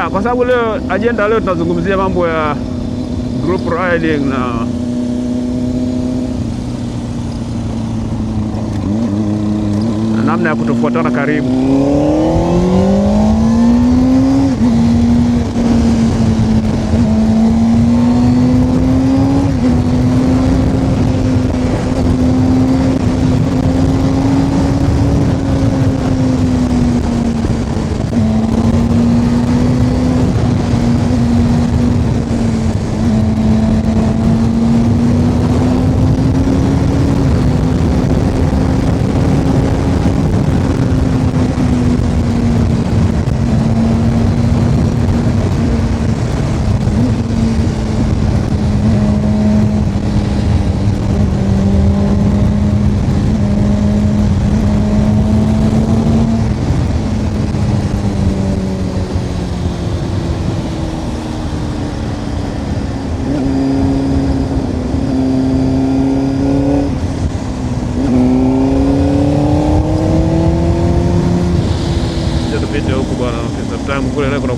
Yeah, kwa sababu leo agenda leo tunazungumzia mambo ya group riding na namna ya kutofuatana karibu.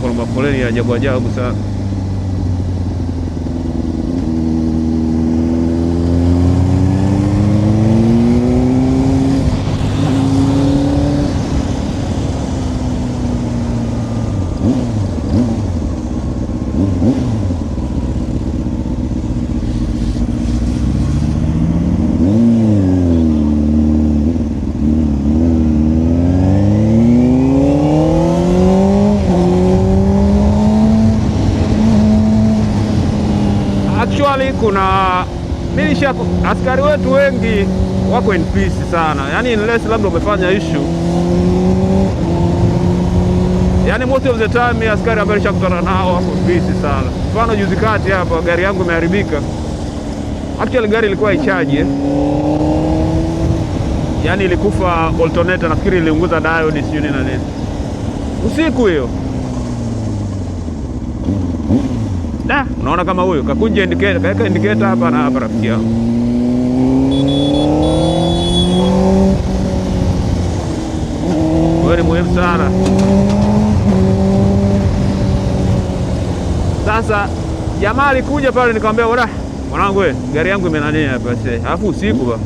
Kuna mafoleni ya ajabu ajabu sana. Kuna askari wetu wengi wako in peace sana, yani unless labda umefanya issue, yani most of the time askari ambao nishakutana nao wako peace sana. Mfano juzi kati hapa gari yangu imeharibika. Actually gari ilikuwa ichaje, yani ilikufa alternator, nafikiri iliunguza diode sio nini na nini usiku hiyo. Unaona kama huyo kakunja indicator, kaweka indicator hapa na hapa rafiki yangu. Wewe ni muhimu sana. Sasa jamaa alikuja pale nikamwambia bwana, mwanangu wewe gari yangu imenania hapa sasa. Alafu usiku ba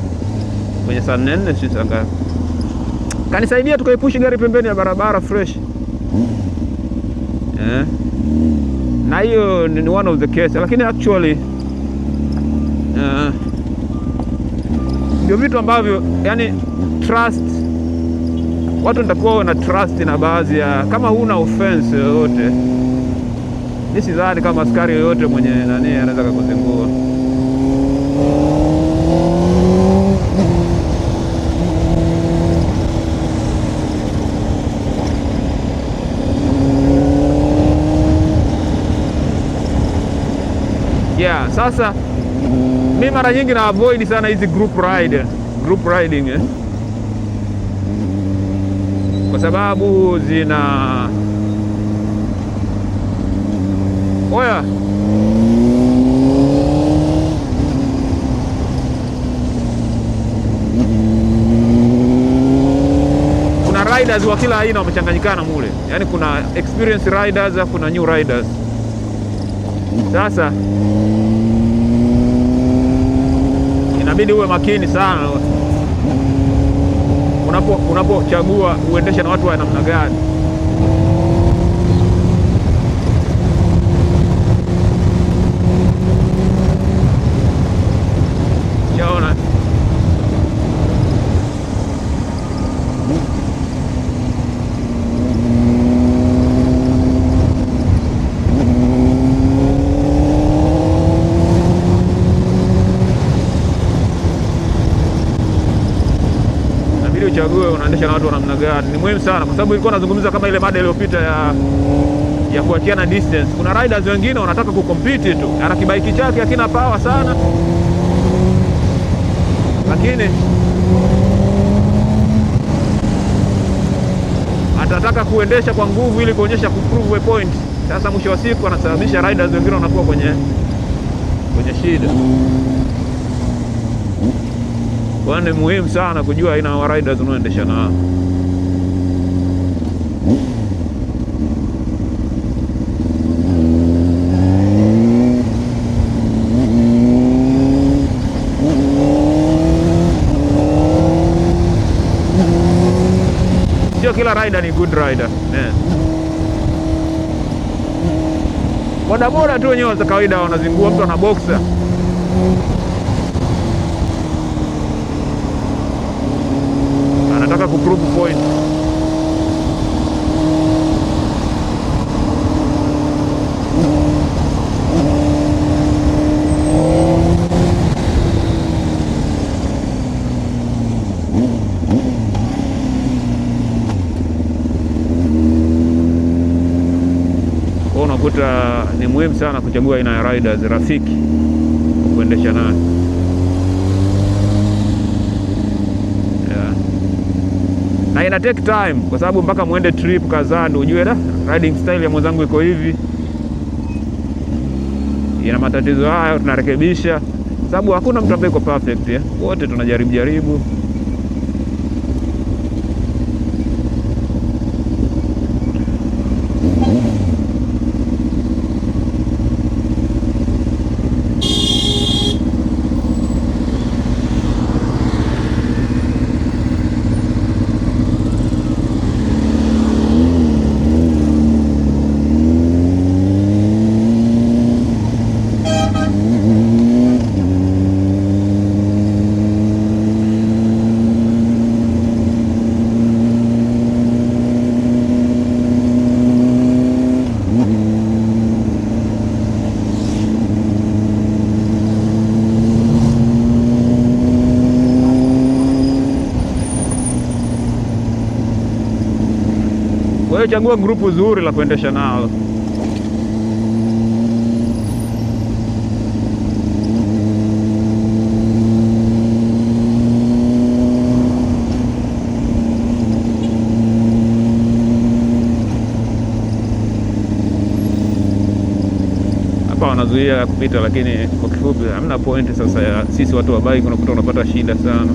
kwenye saa 4 sisi anga. Kanisaidia tukaipushi gari pembeni ya barabara fresh. Na hiyo ni one of the case, lakini actually ndio vitu ambavyo yani trust, watu nitakuwa na trust na baadhi ya, kama huna offense yoyote, mimi sidhani kama askari yoyote mwenye nani anaweza kukuzingua. Yeah, sasa mimi mara nyingi na avoid sana hizi group riding kwa sababu zina kuna riders wa kila aina wamechanganyikana mule, yani kuna experienced riders, kuna new riders. Sasa inabidi uwe makini sana unapochagua uendeshe na watu wa namna gani. Yaona uchague unaendesha na watu wa namna gani. Ni muhimu sana, kwa sababu ilikuwa nazungumza kama ile mada iliyopita ya kuachiana distance. Kuna riders wengine wanataka kucompete tu, ana kibaiki chake hakina power sana, lakini atataka kuendesha kwa nguvu ili kuonyesha kuprove a point. Sasa mwisho wa siku anasababisha riders wengine wanakuwa kwenye shida. Kwa ni muhimu sana kujua aina ya riders unaoendesha nao. sio kila rider ni good rider. Bodaboda tu wenyewe za kawaida wanazingua, mtu ana boxer anataka kuprove point. Unakuta ni muhimu sana kuchagua aina ya riders rafiki kuendesha naye. Na ina take time kwa sababu mpaka muende trip kadhaa ndio ujue riding style ya mwenzangu iko hivi, ina matatizo haya, tunarekebisha, sababu hakuna mtu ambaye iko perfect wote tunajaribu. Kwa hiyo chagua grupu zuri la kuendesha nalo. Hapa wanazuia kupita, lakini kwa kifupi hamna pointi sasa ya sisi watu wa bike, unakuta unapata shida sana.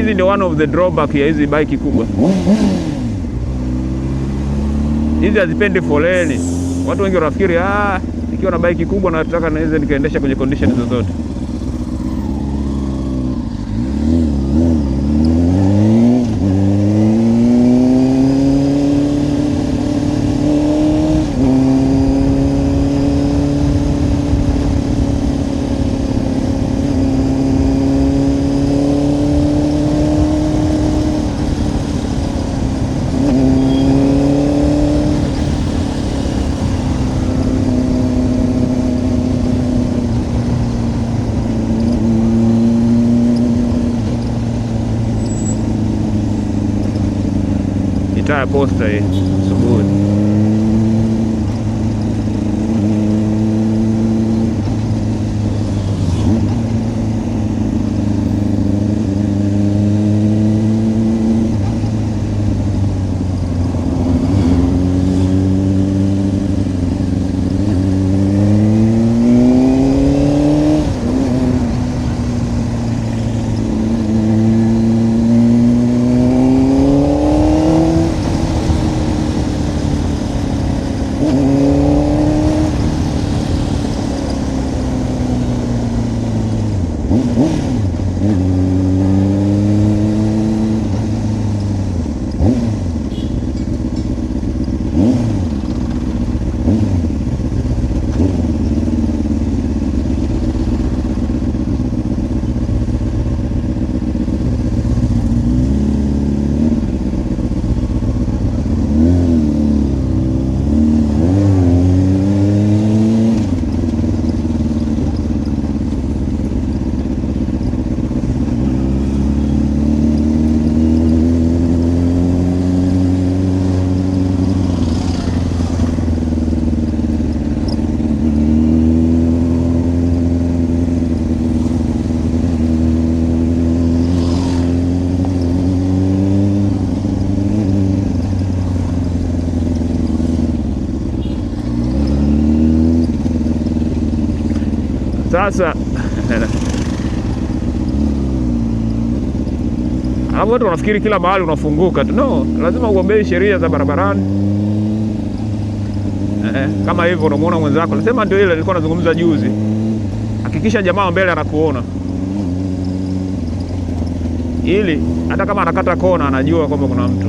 Hizi ndio one of the drawback ya hizi bike kubwa. Hizi hazipendi foleni. Watu wengi wanafikiri nikiwa na bike kubwa nataka naweza nikaendesha kwenye condition zozote. Taya posta hii asubuhi. Sasa Alafu watu wanafikiri kila mahali unafunguka tu. No, lazima uombee sheria za barabarani. Kama hivyo unamuona mwenzako, nasema ndio ile nilikuwa nazungumza juzi. Hakikisha jamaa mbele anakuona, ili hata kama anakata kona anajua kwamba kuna mtu.